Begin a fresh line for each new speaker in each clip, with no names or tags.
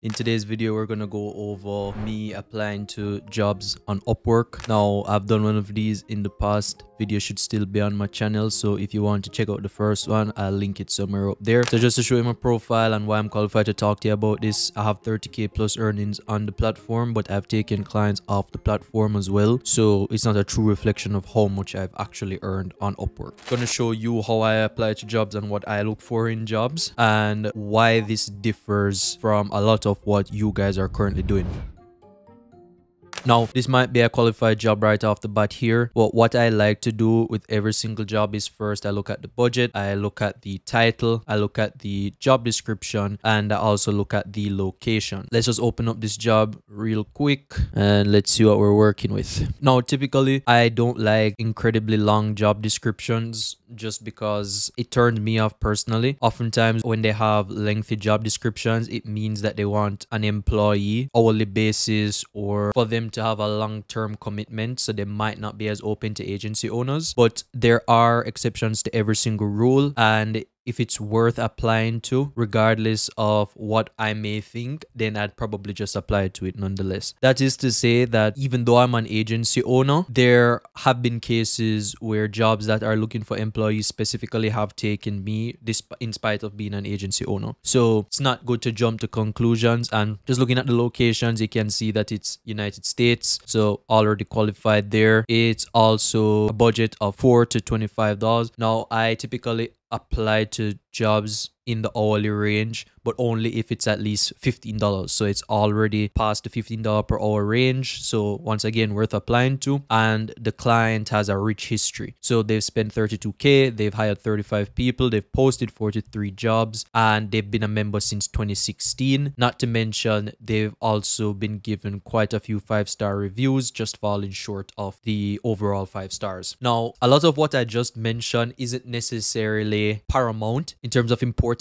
In today's video, we're gonna go over me applying to jobs on Upwork. Now, I've done one of these in the past. Video should still be on my channel, so if you want to check out the first one, I'll link it somewhere up there. So just to show you my profile and why I'm qualified to talk to you about this, I have 30k plus earnings on the platform, but I've taken clients off the platform as well, so it's not a true reflection of how much I've actually earned on Upwork. I'm gonna show you how I apply to jobs and what I look for in jobs and why this differs from a lot of what you guys are currently doing. Now, this might be a qualified job right off the bat here, but what I like to do with every single job is first I look at the budget, I look at the title, I look at the job description, and I also look at the location. Let's just open up this job real quick and let's see what we're working with. Now, typically, I don't like incredibly long job descriptions just because it turned me off personally. Oftentimes, when they have lengthy job descriptions, it means that they want an employee hourly basis or for them to have a long-term commitment, so they might not be as open to agency owners. But there are exceptions to every single rule, and if it's worth applying to, regardless of what I may think, then I'd probably just apply to it nonetheless. That is to say that even though I'm an agency owner, there have been cases where jobs that are looking for employees specifically have taken me in spite of being an agency owner. So it's not good to jump to conclusions, and just looking at the locations, you can see that it's United States, so already qualified there. It's also a budget of $4 to $25. Now, I typically apply to jobs in the hourly range, but only if it's at least $15. So it's already past the $15 per hour range. So once again, worth applying to. And the client has a rich history. So they've spent 32K, they've hired 35 people, they've posted 43 jobs, and they've been a member since 2016. Not to mention, they've also been given quite a few 5-star reviews, just falling short of the overall 5 stars. Now, a lot of what I just mentioned isn't necessarily paramount in terms of importance,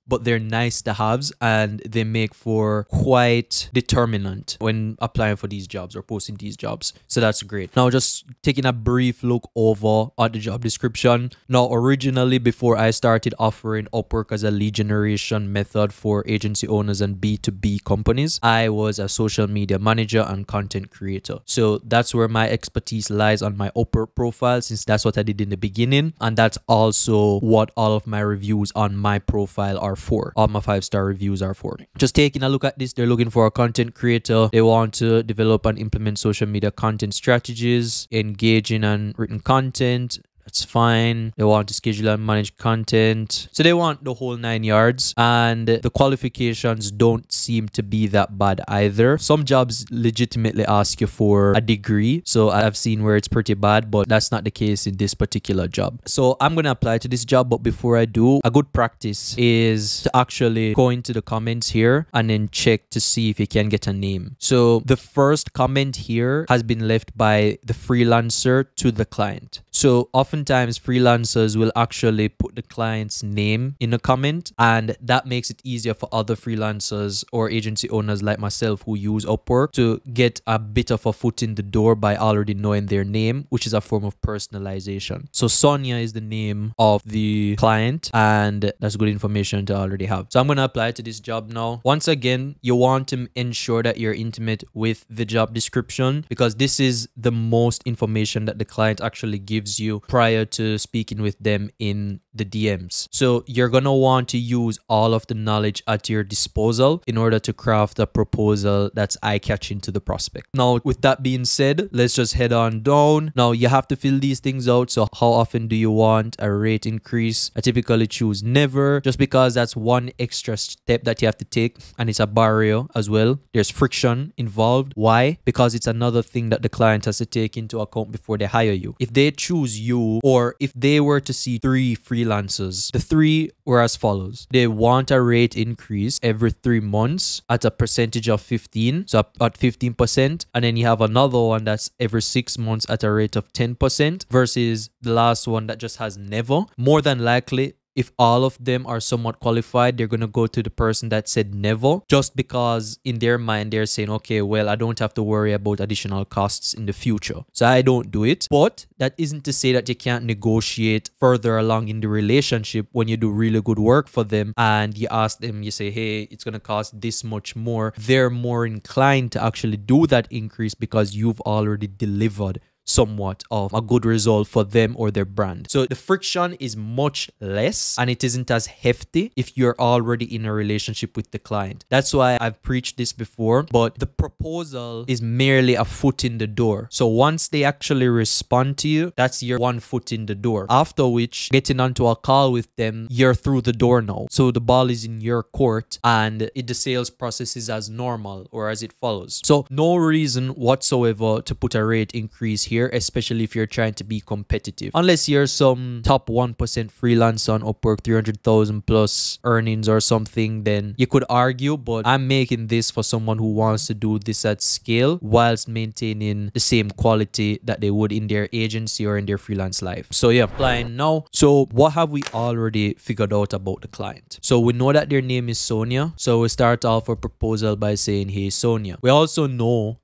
but they're nice to haves and they make for quite determinant when applying for these jobs or posting these jobs. So that's great. Now, just taking a brief look over at the job description. Now, originally, before I started offering Upwork as a lead generation method for agency owners and B2B companies, I was a social media manager and content creator. So that's where my expertise lies on my Upwork profile, since that's what I did in the beginning, and that's also what all of my reviews on my profile are for. All my 5-star reviews are for. Just taking a look at this, they're looking for a content creator. They want to develop and implement social media content strategies, engaging and written content. That's fine. They want to schedule and manage content. So they want the whole 9 yards, and the qualifications don't seem to be that bad either. Some jobs legitimately ask you for a degree. So I've seen where it's pretty bad, but that's not the case in this particular job. So I'm going to apply to this job. But before I do, a good practice is to actually go into the comments here and then check to see if you can get a name. So the first comment here has been left by the freelancer to the client. So oftentimes freelancers will actually put the client's name in a comment, and that makes it easier for other freelancers or agency owners like myself who use Upwork to get a bit of a foot in the door by already knowing their name, which is a form of personalization. So Sonia is the name of the client, and that's good information to already have. So I'm going to apply to this job now. Once again, you want to ensure that you're intimate with the job description, because this is the most information that the client actually gives you prior to speaking with them in the DMs. So you're going to want to use all of the knowledge at your disposal in order to craft a proposal that's eye-catching to the prospect. Now, with that being said, let's just head on down. Now, you have to fill these things out. So how often do you want a rate increase? I typically choose never, just because that's one extra step that you have to take, and it's a barrier as well. There's friction involved. Why? Because it's another thing that the client has to take into account before they hire you. If they choose you, or if they were to see 3 freelancers, the 3 were as follows. They want a rate increase every 3 months at a percentage of 15, so at 15%, and then you have another one that's every 6 months at a rate of 10%, versus the last one that just has never. More than likely, if all of them are somewhat qualified, they're going to go to the person that said never, just because in their mind they're saying, okay, well, I don't have to worry about additional costs in the future, so I don't do it. But that isn't to say that you can't negotiate further along in the relationship when you do really good work for them and you ask them, you say, hey, it's going to cost this much more. They're more inclined to actually do that increase because you've already delivered somewhat of a good result for them or their brand. So the friction is much less and it isn't as hefty if you're already in a relationship with the client. That's why I've preached this before, but the proposal is merely a foot in the door. So once they actually respond to you, that's your one foot in the door. After which, getting onto a call with them, you're through the door now. So the ball is in your court and the sales process is as normal or as it follows. So no reason whatsoever to put a rate increase here, especially if you're trying to be competitive. Unless you're some top 1% freelance on Upwork, 300,000 plus earnings or something, then you could argue, but I'm making this for someone who wants to do this at scale whilst maintaining the same quality that they would in their agency or in their freelance life. So yeah, applying now. So what have we already figured out about the client? So we know that their name is Sonia. So we start off a proposal by saying, hey, Sonia. We also know,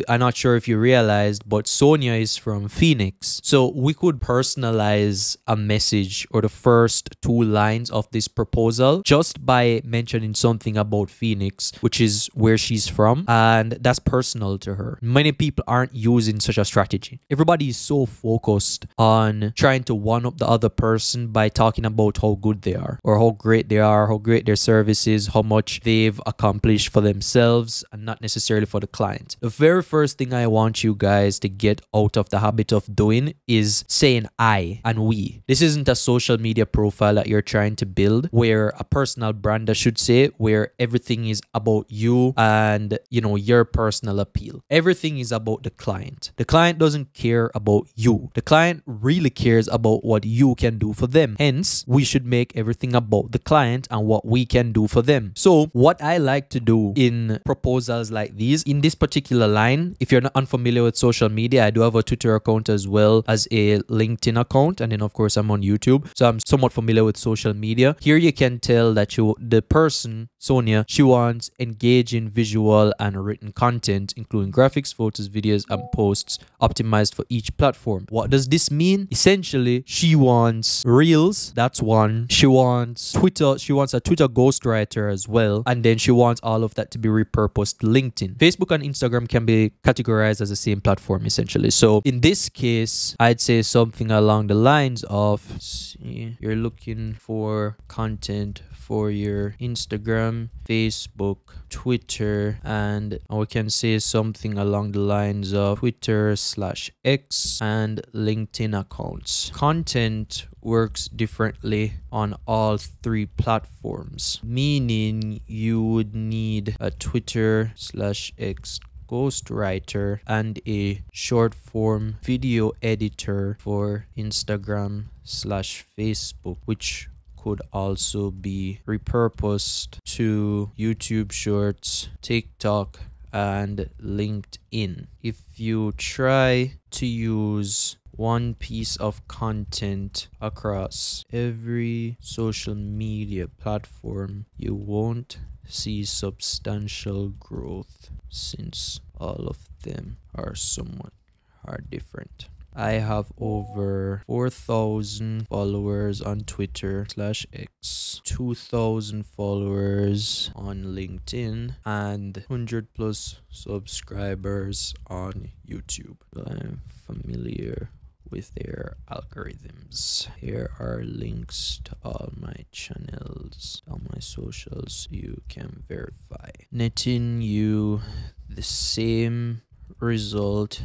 I'm not sure if you realized, but Sonia is from Phoenix. So we could personalize a message or the first 2 lines of this proposal just by mentioning something about Phoenix, which is where she's from, and that's personal to her. Many people aren't using such a strategy. Everybody is so focused on trying to one up the other person by talking about how good they are or how great they are, how great their service is, how much they've accomplished for themselves and not necessarily for the client. The very first thing I want you guys to get out of the habit of doing is saying I and we. This isn't a social media profile that you're trying to build where a personal brand, I should say, where everything is about you and, you know, your personal appeal. Everything is about the client. The client doesn't care about you. The client really cares about what you can do for them. Hence, we should make everything about the client and what we can do for them. So what I like to do in proposals like these, in this particular line, if you're not unfamiliar with social media, I do have a Twitter account as well as a LinkedIn account, and then of course I'm on YouTube, so I'm somewhat familiar with social media. Here you can tell that the person Sonia, she wants engaging visual and written content including graphics, photos, videos and posts optimized for each platform. What does this mean? Essentially, she wants reels, that's one. She wants Twitter, she wants a Twitter ghostwriter as well, and then she wants all of that to be repurposed to LinkedIn. Facebook and Instagram can be categorized as the same platform essentially. So in this case, I'd say something along the lines of, you're looking for content for your Instagram, Facebook, Twitter, and we can say something along the lines of Twitter/X and LinkedIn accounts. Content works differently on all 3 platforms, meaning you would need a Twitter/X ghostwriter and a short form video editor for Instagram/Facebook, which could also be repurposed to YouTube Shorts, TikTok, and LinkedIn. If you try to use one piece of content across every social media platform, you won't see substantial growth since all of them are different. I have over 4,000 followers on Twitter/X, 2,000 followers on LinkedIn, and 100 plus subscribers on YouTube. I'm familiar with their algorithms. Here are links to all my channels, all my socials, you can verify. Netting you the same result,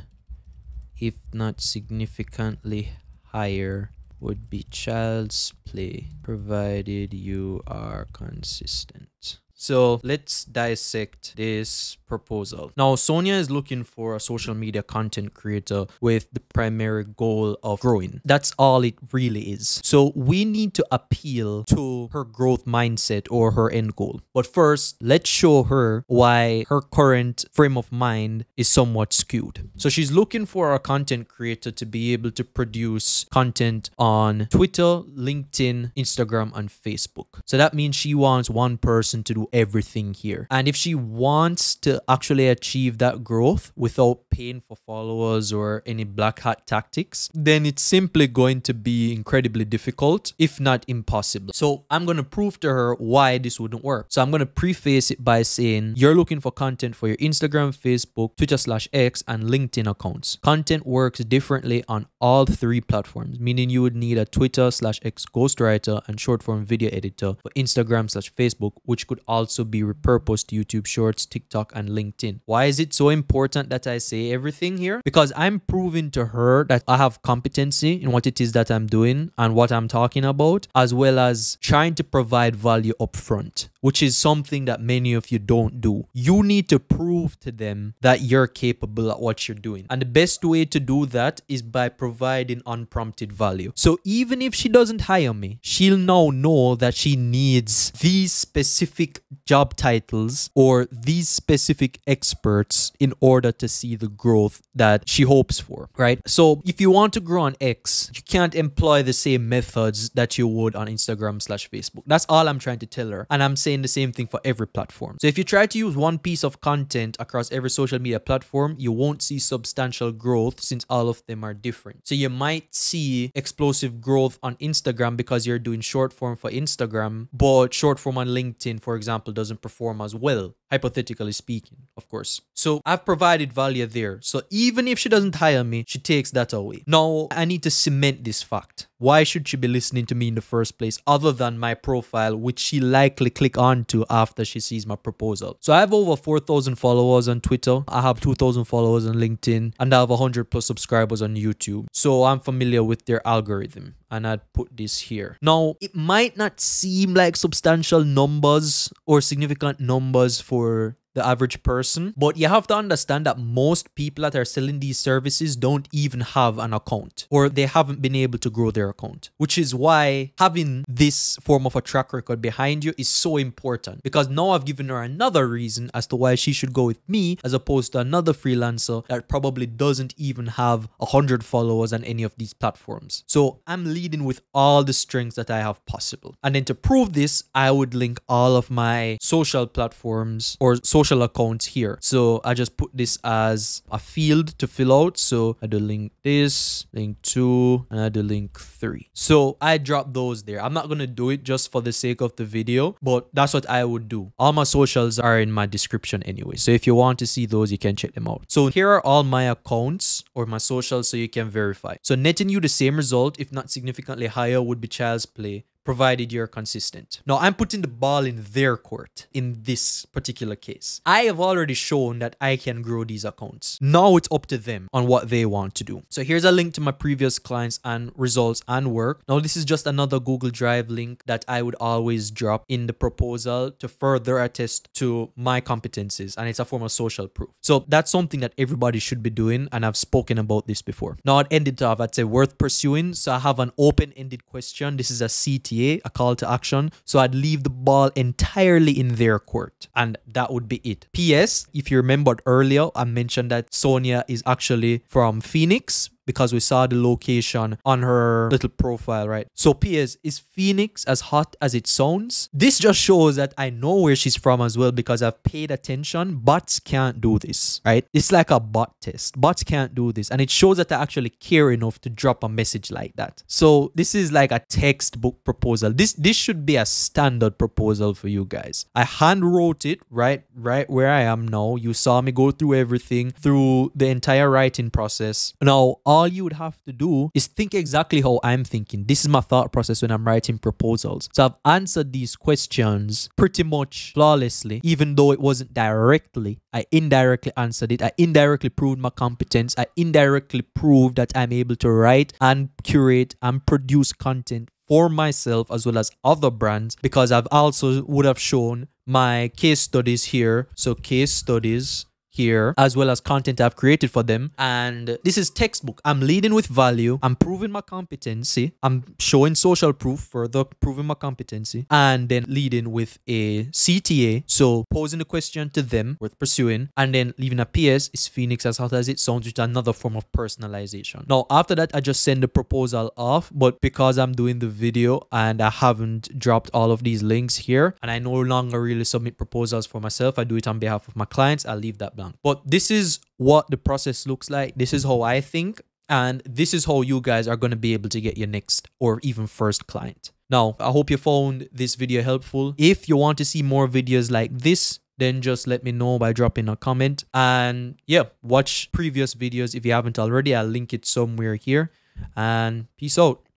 if not significantly higher, would be child's play, provided you are consistent. So let's dissect this proposal. Now, Sonia is looking for a social media content creator with the primary goal of growing. That's all it really is. So we need to appeal to her growth mindset or her end goal. But first, let's show her why her current frame of mind is somewhat skewed. So she's looking for a content creator to be able to produce content on Twitter, LinkedIn, Instagram, and Facebook. So that means she wants one person to do everything here. And if she wants to actually achieve that growth without paying for followers or any black hat tactics, then it's simply going to be incredibly difficult, if not impossible. So I'm going to prove to her why this wouldn't work. So I'm going to preface it by saying you're looking for content for your Instagram, Facebook, Twitter/X, and LinkedIn accounts. Content works differently on all three platforms, meaning you would need a Twitter/X ghostwriter and short form video editor for Instagram/Facebook, which could also be repurposed to YouTube Shorts, TikTok, and LinkedIn. Why is it so important that I say everything here? Because I'm proving to her that I have competency in what it is that I'm doing and what I'm talking about, as well as trying to provide value upfront, which is something that many of you don't do. You need to prove to them that you're capable at what you're doing. And the best way to do that is by providing unprompted value. So even if she doesn't hire me, she'll now know that she needs these specific job titles or these specific experts in order to see the growth that she hopes for, right? So if you want to grow on X, you can't employ the same methods that you would on Instagram/Facebook. That's all I'm trying to tell her. And I'm saying the same thing for every platform. So if you try to use one piece of content across every social media platform, you won't see substantial growth since all of them are different. So you might see explosive growth on Instagram because you're doing short form for Instagram, but short form on LinkedIn, for example, doesn't perform as well, hypothetically speaking, of course. So I've provided value there. So even if she doesn't hire me, she takes that away. Now, I need to cement this fact. Why should she be listening to me in the first place other than my profile, which she likely click onto after she sees my proposal? So I have over 4,000 followers on Twitter. I have 2,000 followers on LinkedIn, and I have 100 plus subscribers on YouTube. So I'm familiar with their algorithm, and I'd put this here. Now, it might not seem like substantial numbers or significant numbers for the average person, but you have to understand that most people that are selling these services don't even have an account, or they haven't been able to grow their account, which is why having this form of a track record behind you is so important, because now I've given her another reason as to why she should go with me as opposed to another freelancer that probably doesn't even have 100 followers on any of these platforms. So I'm leading with all the strengths that I have possible. And then to prove this, I would link all of my social platforms or social accounts here. So I just put this as a field to fill out. So I do link this, link 2, and I do link 3. So I drop those there. I'm not going to do it just for the sake of the video, but that's what I would do. All my socials are in my description anyway. So if you want to see those, you can check them out. So here are all my accounts or my socials so you can verify. So netting you the same result, if not significantly higher, would be child's play, provided you're consistent. Now, I'm putting the ball in their court in this particular case. I have already shown that I can grow these accounts. Now it's up to them on what they want to do. So here's a link to my previous clients and results and work. Now, this is just another Google Drive link that I would always drop in the proposal to further attest to my competencies, and it's a form of social proof. So that's something that everybody should be doing, and I've spoken about this before. Now, I'd end it off, I'd say worth pursuing. So I have an open-ended question. This is a CTA, a call to action. So I'd leave the ball entirely in their court, and that would be it. PS, if you remembered earlier, I mentioned that Sonia is actually from Phoenix, because we saw the location on her little profile, right? So PS, is Phoenix as hot as it sounds? This just shows that I know where she's from as well, because I've paid attention. Bots can't do this, right? It's like a bot test. Bots can't do this. And it shows that I actually care enough to drop a message like that. So this is like a textbook proposal. This should be a standard proposal for you guys. I hand wrote it right where I am now. You saw me go through everything, through the entire writing process. Now, all you would have to do is think exactly how I'm thinking. This is my thought process when I'm writing proposals. So I've answered these questions pretty much flawlessly, even though it wasn't directly. I indirectly answered it. I indirectly proved my competence. I indirectly proved that I'm able to write and curate and produce content for myself as well as other brands, because I've also would have shown my case studies here. So case studies here, as well as content I've created for them. And this is textbook. I'm leading with value. I'm proving my competency. I'm showing social proof, further proving my competency, and then leading with a CTA. So posing the question to them, worth pursuing, and then leaving a PS, is Phoenix as hot as it sounds, which is another form of personalization. Now, after that, I just send the proposal off, but because I'm doing the video and I haven't dropped all of these links here, and I no longer really submit proposals for myself, I do it on behalf of my clients, I'll leave that blank. But this is what the process looks like. This is how I think, and this is how you guys are going to be able to get your next or even first client. Now, I hope you found this video helpful. If you want to see more videos like this, then just let me know by dropping a comment. And yeah, watch previous videos if you haven't already. I'll link it somewhere here. And peace out.